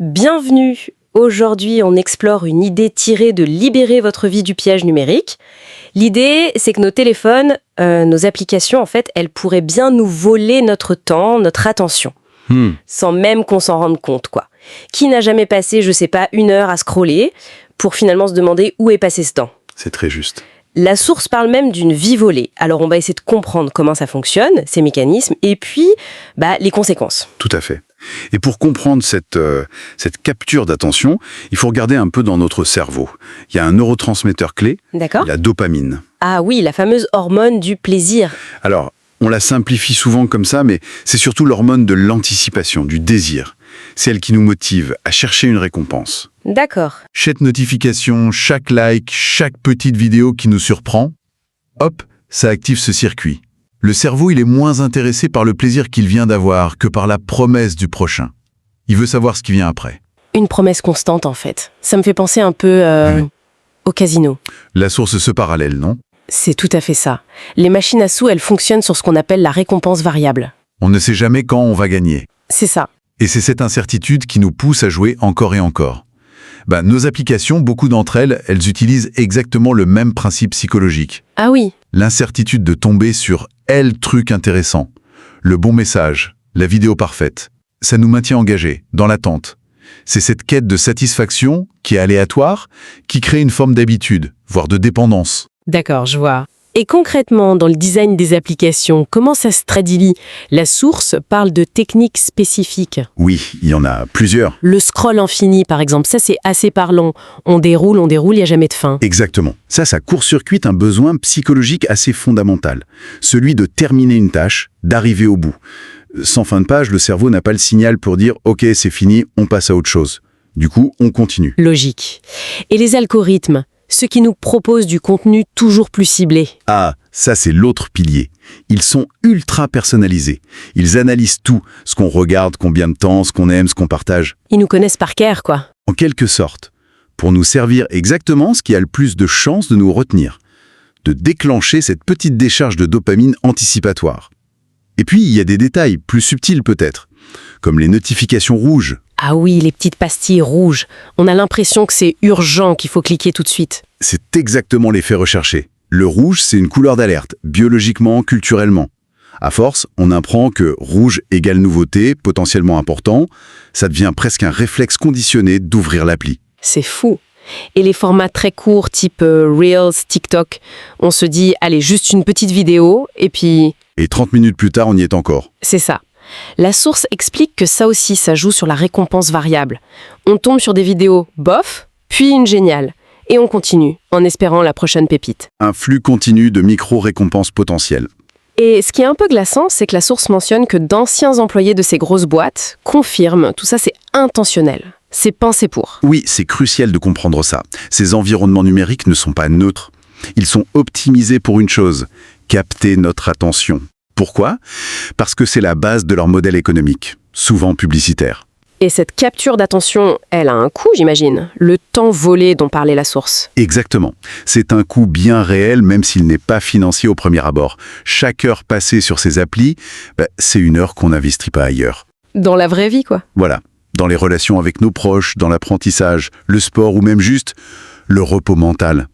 Bienvenue. Aujourd'hui, on explore une idée tirée de libérer votre vie du piège numérique. L'idée, c'est que nos téléphones, nos applications, en fait, elles pourraient bien nous voler notre temps, notre attention. Sans même qu'on s'en rende compte, quoi. Qui n'a jamais passé, je sais pas, 1 heure à scroller pour finalement se demander où est passé ce temps? C'est très juste. La source parle même d'une vie volée. Alors on va essayer de comprendre comment ça fonctionne, ces mécanismes, et puis les conséquences. Tout à fait. Et pour comprendre cette capture d'attention, il faut regarder un peu dans notre cerveau. Il y a un neurotransmetteur clé, D'accord. la dopamine. Ah oui, la fameuse hormone du plaisir. Alors, on la simplifie souvent comme ça, mais c'est surtout l'hormone de l'anticipation, du désir. C'est elle qui nous motive à chercher une récompense. D'accord. Chaque notification, chaque like, chaque petite vidéo qui nous surprend, hop, ça active ce circuit. Le cerveau, il est moins intéressé par le plaisir qu'il vient d'avoir que par la promesse du prochain. Il veut savoir ce qui vient après. Une promesse constante, en fait. Ça me fait penser un peu au casino. La source se parallèle, non? C'est tout à fait ça. Les machines à sous, elles fonctionnent sur ce qu'on appelle la récompense variable. On ne sait jamais quand on va gagner. C'est ça. Et c'est cette incertitude qui nous pousse à jouer encore et encore. Nos applications, beaucoup d'entre elles, elles utilisent exactement le même principe psychologique. Ah oui. L'incertitude de tomber sur le truc intéressant, le bon message, la vidéo parfaite. Ça nous maintient engagés, dans l'attente. C'est cette quête de satisfaction, qui est aléatoire, qui crée une forme d'habitude, voire de dépendance. D'accord, je vois. Et concrètement, dans le design des applications, comment ça se traduit? La source parle de techniques spécifiques. Oui, il y en a plusieurs. Le scroll infini, par exemple, ça c'est assez parlant. On déroule, il n'y a jamais de fin. Exactement. Ça court-circuite un besoin psychologique assez fondamental. Celui de terminer une tâche, d'arriver au bout. Sans fin de page, le cerveau n'a pas le signal pour dire « Ok, c'est fini, on passe à autre chose ». Du coup, on continue. Logique. Et les algorithmes, ceux qui nous proposent du contenu toujours plus ciblé. Ah, ça c'est l'autre pilier. Ils sont ultra personnalisés. Ils analysent tout, ce qu'on regarde, combien de temps, ce qu'on aime, ce qu'on partage. Ils nous connaissent par cœur, quoi. En quelque sorte, pour nous servir exactement ce qui a le plus de chances de nous retenir, de déclencher cette petite décharge de dopamine anticipatoire. Et puis, il y a des détails plus subtils peut-être, comme les notifications rouges. Ah oui, les petites pastilles rouges. On a l'impression que c'est urgent, qu'il faut cliquer tout de suite. C'est exactement l'effet recherché. Le rouge, c'est une couleur d'alerte, biologiquement, culturellement. À force, on apprend que rouge égale nouveauté, potentiellement important. Ça devient presque un réflexe conditionné d'ouvrir l'appli. C'est fou. Et les formats très courts, type Reels, TikTok, on se dit, allez, juste une petite vidéo, et puis... Et 30 minutes plus tard, on y est encore. C'est ça. La source explique que ça aussi, ça joue sur la récompense variable. On tombe sur des vidéos bof, puis une géniale. Et on continue, en espérant la prochaine pépite. Un flux continu de micro-récompenses potentielles. Et ce qui est un peu glaçant, c'est que la source mentionne que d'anciens employés de ces grosses boîtes confirment, tout ça c'est intentionnel. C'est pensé pour. Oui, c'est crucial de comprendre ça. Ces environnements numériques ne sont pas neutres. Ils sont optimisés pour une chose, capter notre attention. Pourquoi? Parce que c'est la base de leur modèle économique, souvent publicitaire. Et cette capture d'attention, elle a un coût, j'imagine. Le temps volé dont parlait la source. Exactement. C'est un coût bien réel, même s'il n'est pas financier au premier abord. Chaque heure passée sur ces applis, c'est une heure qu'on n'investit pas ailleurs. Dans la vraie vie, quoi. Voilà. Dans les relations avec nos proches, dans l'apprentissage, le sport ou même juste le repos mental.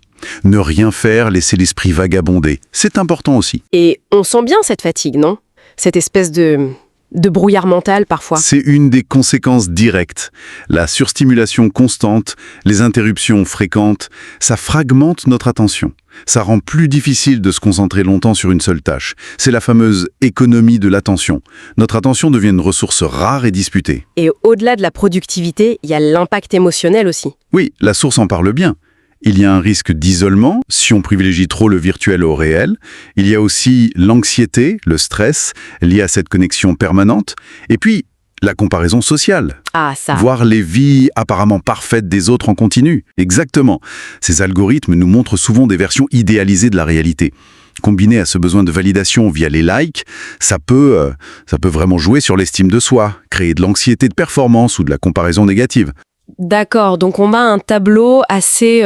Ne rien faire, laisser l'esprit vagabonder. C'est important aussi. Et on sent bien cette fatigue, non? Cette espèce de brouillard mental, parfois. C'est une des conséquences directes. La surstimulation constante, les interruptions fréquentes, ça fragmente notre attention. Ça rend plus difficile de se concentrer longtemps sur une seule tâche. C'est la fameuse économie de l'attention. Notre attention devient une ressource rare et disputée. Et au-delà de la productivité, il y a l'impact émotionnel aussi. Oui, la source en parle bien. Il y a un risque d'isolement si on privilégie trop le virtuel au réel. Il y a aussi l'anxiété, le stress, lié à cette connexion permanente. Et puis, la comparaison sociale. Ah, ça. Voir les vies apparemment parfaites des autres en continu. Exactement. Ces algorithmes nous montrent souvent des versions idéalisées de la réalité. Combiné à ce besoin de validation via les likes, ça peut vraiment jouer sur l'estime de soi, créer de l'anxiété de performance ou de la comparaison négative. D'accord, donc on a un tableau assez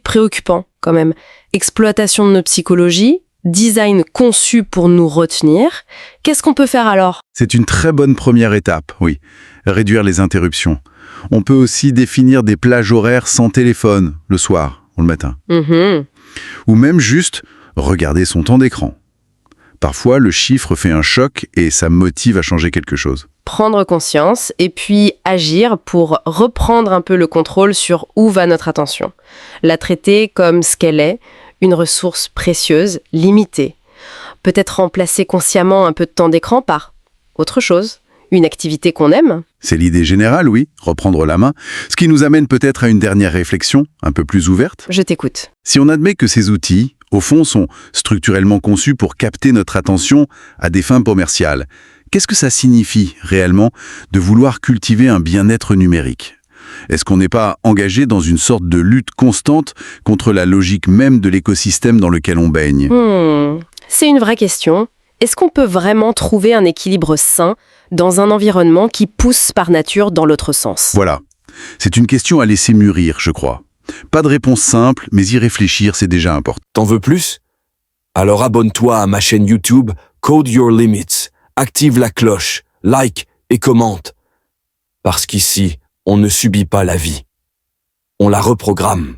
préoccupant quand même. Exploitation de notre psychologie, design conçu pour nous retenir. Qu'est-ce qu'on peut faire alors? C'est une très bonne première étape, oui. Réduire les interruptions. On peut aussi définir des plages horaires sans téléphone, le soir ou le matin. Ou même juste regarder son temps d'écran. Parfois, le chiffre fait un choc et ça motive à changer quelque chose. Prendre conscience et puis agir pour reprendre un peu le contrôle sur où va notre attention. La traiter comme ce qu'elle est, une ressource précieuse, limitée. Peut-être remplacer consciemment un peu de temps d'écran par autre chose, une activité qu'on aime. C'est l'idée générale, oui, reprendre la main, ce qui nous amène peut-être à une dernière réflexion, un peu plus ouverte. Je t'écoute. Si on admet que ces outils, au fond, sont structurellement conçus pour capter notre attention à des fins commerciales, qu'est-ce que ça signifie réellement de vouloir cultiver un bien-être numérique ? Est-ce qu'on n'est pas engagé dans une sorte de lutte constante contre la logique même de l'écosystème dans lequel on baigne ? C'est une vraie question. Est-ce qu'on peut vraiment trouver un équilibre sain dans un environnement qui pousse par nature dans l'autre sens ? Voilà. C'est une question à laisser mûrir, je crois. Pas de réponse simple, mais y réfléchir, c'est déjà important. T'en veux plus ? Alors abonne-toi à ma chaîne YouTube Code Your Limits, active la cloche, like et commente. Parce qu'ici, on ne subit pas la vie. On la reprogramme.